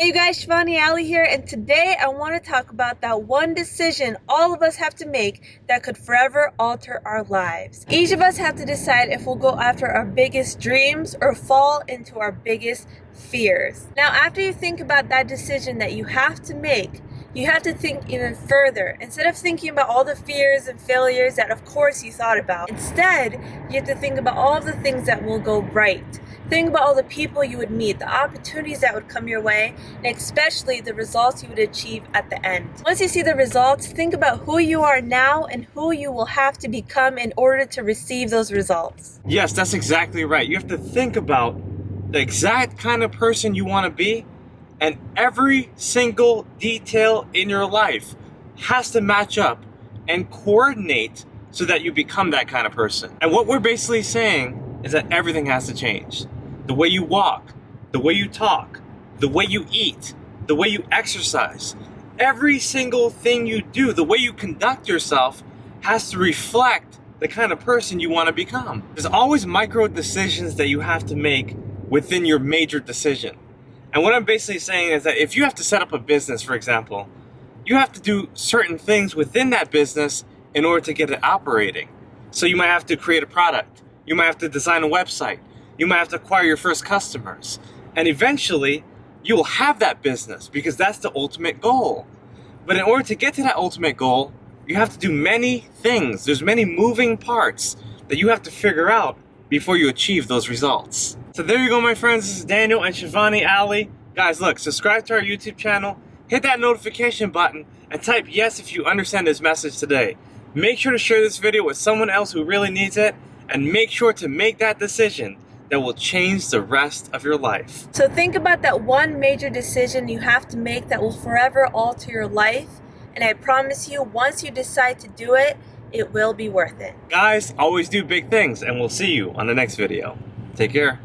Hey you guys, Shivanee Ally here, and today I want to talk about that one decision all of us have to make that could forever alter our lives. Each of us have to decide if we'll go after our biggest dreams or fall into our biggest fears. Now, after you think about that decision that you have to make, you have to think even further. Instead of thinking about all the fears and failures that of course you thought about, instead you have to think about all of the things that will go right. Think about all the people you would meet, the opportunities that would come your way, and especially the results you would achieve at the end. Once you see the results, think about who you are now and who you will have to become in order to receive those results. Yes, that's exactly right. You have to think about the exact kind of person you want to be, and every single detail in your life has to match up and coordinate so that you become that kind of person. And what we're basically saying is that everything has to change. The way you walk, the way you talk, the way you eat, the way you exercise, every single thing you do, the way you conduct yourself has to reflect the kind of person you want to become. There's always micro decisions that you have to make within your major decision. And what I'm basically saying is that if you have to set up a business, for example, you have to do certain things within that business in order to get it operating. So you might have to create a product. You might have to design a website. You might have to acquire your first customers. And eventually, you will have that business because that's the ultimate goal. But in order to get to that ultimate goal, you have to do many things. There's many moving parts that you have to figure out before you achieve those results. So there you go, my friends. This is Daniel and Shivanee Ally. Guys, look, subscribe to our YouTube channel, hit that notification button, and type yes if you understand this message today. Make sure to share this video with someone else who really needs it, and make sure to make that decision that will change the rest of your life. So think about that one major decision you have to make that will forever alter your life, and I promise you, once you decide to do it, it will be worth it. Guys, always do big things, and we'll see you on the next video. Take care.